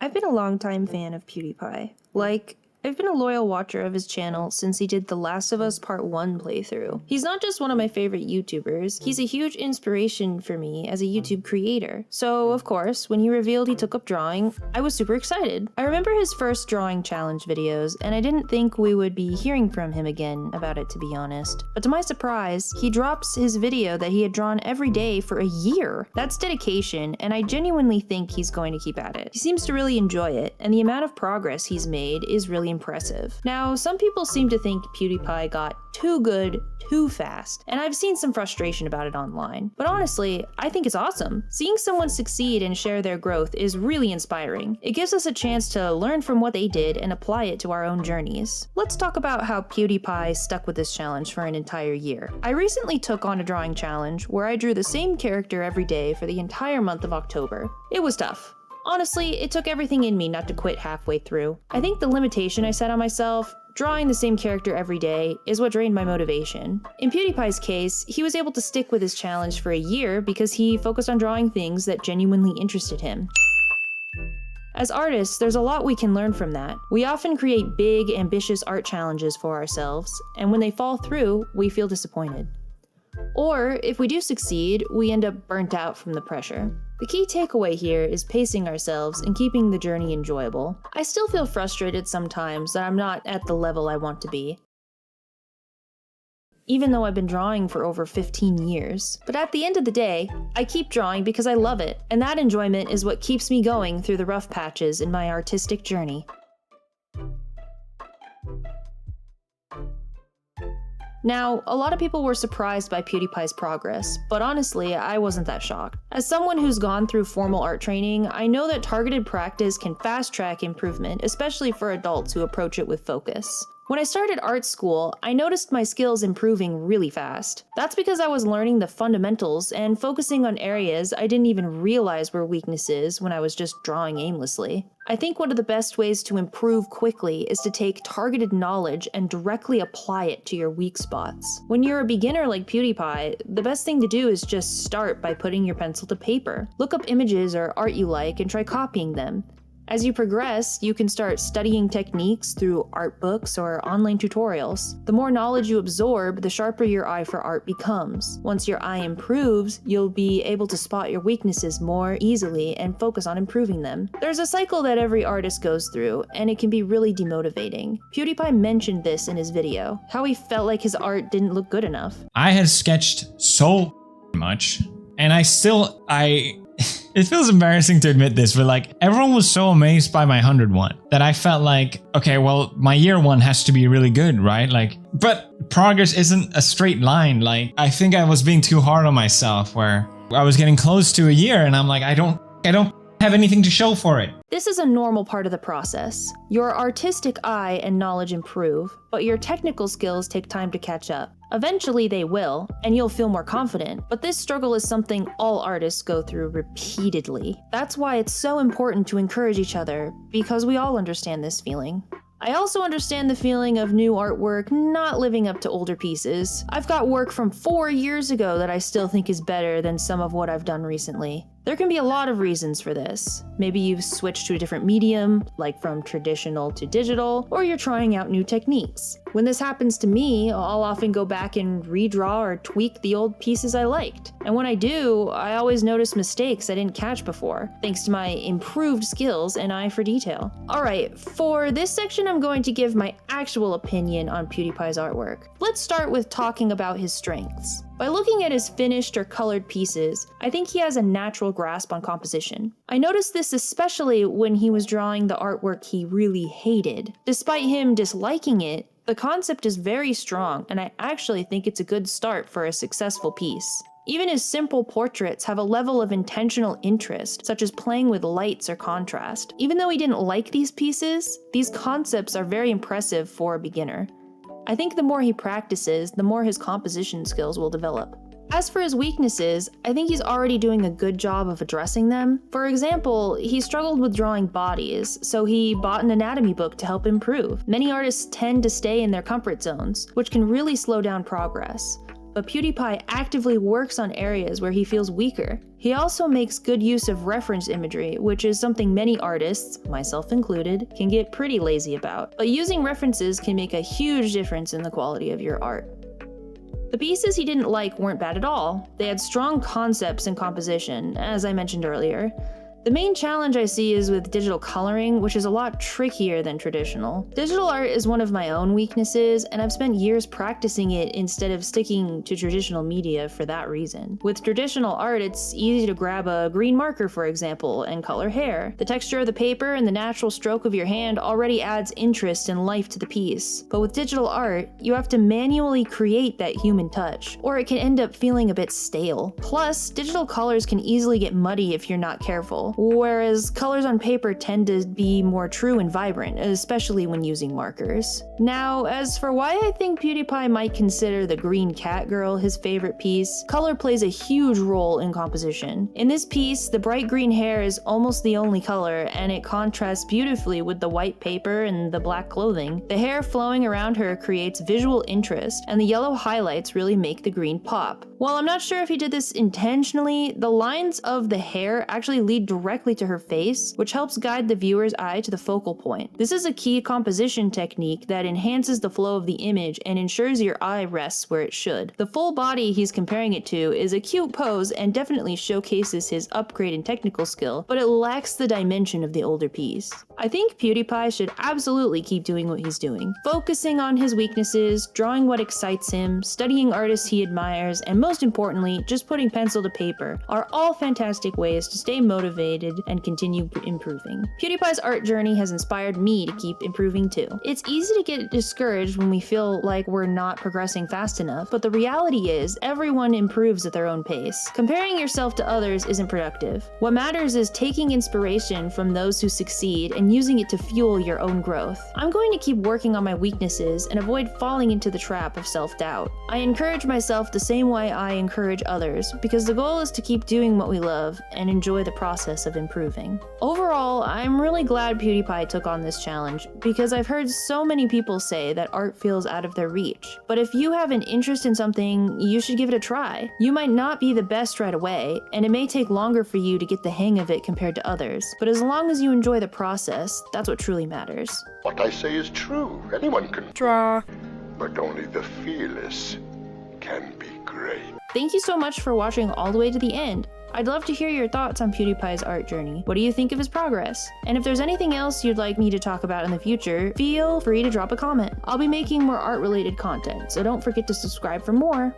I've been a longtime fan of PewDiePie. I've been a loyal watcher of his channel since he did the Last of Us Part 1 playthrough. He's not just one of my favorite YouTubers, he's a huge inspiration for me as a YouTube creator. So, of course, when he revealed he took up drawing, I was super excited. I remember his first drawing challenge videos, and I didn't think we would be hearing from him again about it, to be honest. But to my surprise, he drops his video that he had drawn every day for a year. That's dedication, and I genuinely think he's going to keep at it. He seems to really enjoy it, and the amount of progress he's made is really impressive. Now, some people seem to think PewDiePie got too good too fast, and I've seen some frustration about it online. But honestly, I think it's awesome. Seeing someone succeed and share their growth is really inspiring. It gives us a chance to learn from what they did and apply it to our own journeys. Let's talk about how PewDiePie stuck with this challenge for an entire year. I recently took on a drawing challenge where I drew the same character every day for the entire month of October. It was tough. Honestly, it took everything in me not to quit halfway through. I think the limitation I set on myself, drawing the same character every day, is what drained my motivation. In PewDiePie's case, he was able to stick with his challenge for a year because he focused on drawing things that genuinely interested him. As artists, there's a lot we can learn from that. We often create big, ambitious art challenges for ourselves, and when they fall through, we feel disappointed. Or, if we do succeed, we end up burnt out from the pressure. The key takeaway here is pacing ourselves and keeping the journey enjoyable. I still feel frustrated sometimes that I'm not at the level I want to be, even though I've been drawing for over 15 years. But at the end of the day, I keep drawing because I love it, and that enjoyment is what keeps me going through the rough patches in my artistic journey. Now, a lot of people were surprised by PewDiePie's progress, but honestly, I wasn't that shocked. As someone who's gone through formal art training, I know that targeted practice can fast-track improvement, especially for adults who approach it with focus. When I started art school, I noticed my skills improving really fast. That's because I was learning the fundamentals and focusing on areas I didn't even realize were weaknesses when I was just drawing aimlessly. I think one of the best ways to improve quickly is to take targeted knowledge and directly apply it to your weak spots. When you're a beginner like PewDiePie, the best thing to do is just start by putting your pencil to paper. Look up images or art you like and try copying them. As you progress, you can start studying techniques through art books or online tutorials. The more knowledge you absorb, the sharper your eye for art becomes. Once your eye improves, you'll be able to spot your weaknesses more easily and focus on improving them. There's a cycle that every artist goes through, and it can be really demotivating. PewDiePie mentioned this in his video, how he felt like his art didn't look good enough. I had sketched so much, and it feels embarrassing to admit this, but like everyone was so amazed by my 101 that I felt like, okay, well, my year one has to be really good, right? But progress isn't a straight line. Like, I think I was being too hard on myself where I was getting close to a year and I'm like, I don't have anything to show for it. This is a normal part of the process. Your artistic eye and knowledge improve, but your technical skills take time to catch up. Eventually they will, and you'll feel more confident, but this struggle is something all artists go through repeatedly. That's why it's so important to encourage each other, because we all understand this feeling. I also understand the feeling of new artwork not living up to older pieces. I've got work from 4 years ago that I still think is better than some of what I've done recently. There can be a lot of reasons for this. Maybe you've switched to a different medium, like from traditional to digital, or you're trying out new techniques. When this happens to me, I'll often go back and redraw or tweak the old pieces I liked. And when I do, I always notice mistakes I didn't catch before, thanks to my improved skills and eye for detail. Alright, for this section I'm going to give my actual opinion on PewDiePie's artwork. Let's start with talking about his strengths. By looking at his finished or colored pieces, I think he has a natural grasp on composition. I noticed this especially when he was drawing the artwork he really hated. Despite him disliking it, the concept is very strong, and I actually think it's a good start for a successful piece. Even his simple portraits have a level of intentional interest, such as playing with lights or contrast. Even though he didn't like these pieces, these concepts are very impressive for a beginner. I think the more he practices, the more his composition skills will develop. As for his weaknesses, I think he's already doing a good job of addressing them. For example, he struggled with drawing bodies, so he bought an anatomy book to help improve. Many artists tend to stay in their comfort zones, which can really slow down progress. but PewDiePie actively works on areas where he feels weaker. He also makes good use of reference imagery, which is something many artists, myself included, can get pretty lazy about. But using references can make a huge difference in the quality of your art. The pieces he didn't like weren't bad at all. They had strong concepts and composition, as I mentioned earlier. The main challenge I see is with digital coloring, which is a lot trickier than traditional. Digital art is one of my own weaknesses, and I've spent years practicing it instead of sticking to traditional media for that reason. With traditional art, it's easy to grab a green marker, for example, and color hair. The texture of the paper and the natural stroke of your hand already adds interest and life to the piece. But with digital art, you have to manually create that human touch, or it can end up feeling a bit stale. Plus, digital colors can easily get muddy if you're not careful, whereas colors on paper tend to be more true and vibrant, especially when using markers. Now, as for why I think PewDiePie might consider the green cat girl his favorite piece, color plays a huge role in composition. In this piece, the bright green hair is almost the only color, and it contrasts beautifully with the white paper and the black clothing. The hair flowing around her creates visual interest, and the yellow highlights really make the green pop. While I'm not sure if he did this intentionally, the lines of the hair actually lead directly to her face, which helps guide the viewer's eye to the focal point. This is a key composition technique that enhances the flow of the image and ensures your eye rests where it should. The full body he's comparing it to is a cute pose and definitely showcases his upgrade in technical skill, but it lacks the dimension of the older piece. I think PewDiePie should absolutely keep doing what he's doing, focusing on his weaknesses, drawing what excites him, studying artists he admires, and most importantly, just putting pencil to paper are all fantastic ways to stay motivated and continue improving. PewDiePie's art journey has inspired me to keep improving too. It's easy to get discouraged when we feel like we're not progressing fast enough, but the reality is everyone improves at their own pace. Comparing yourself to others isn't productive. What matters is taking inspiration from those who succeed and using it to fuel your own growth. I'm going to keep working on my weaknesses and avoid falling into the trap of self-doubt. I encourage myself the same way I encourage others, because the goal is to keep doing what we love and enjoy the process of improving. Overall, I'm really glad PewDiePie took on this challenge, because I've heard so many people say that art feels out of their reach. But if you have an interest in something, you should give it a try. You might not be the best right away, and it may take longer for you to get the hang of it compared to others, but as long as you enjoy the process, that's what truly matters. What I say is true. Anyone can draw, but only the fearless can be great. Thank you so much for watching all the way to the end. I'd love to hear your thoughts on PewDiePie's art journey. What do you think of his progress? And if there's anything else you'd like me to talk about in the future, feel free to drop a comment. I'll be making more art-related content, so don't forget to subscribe for more.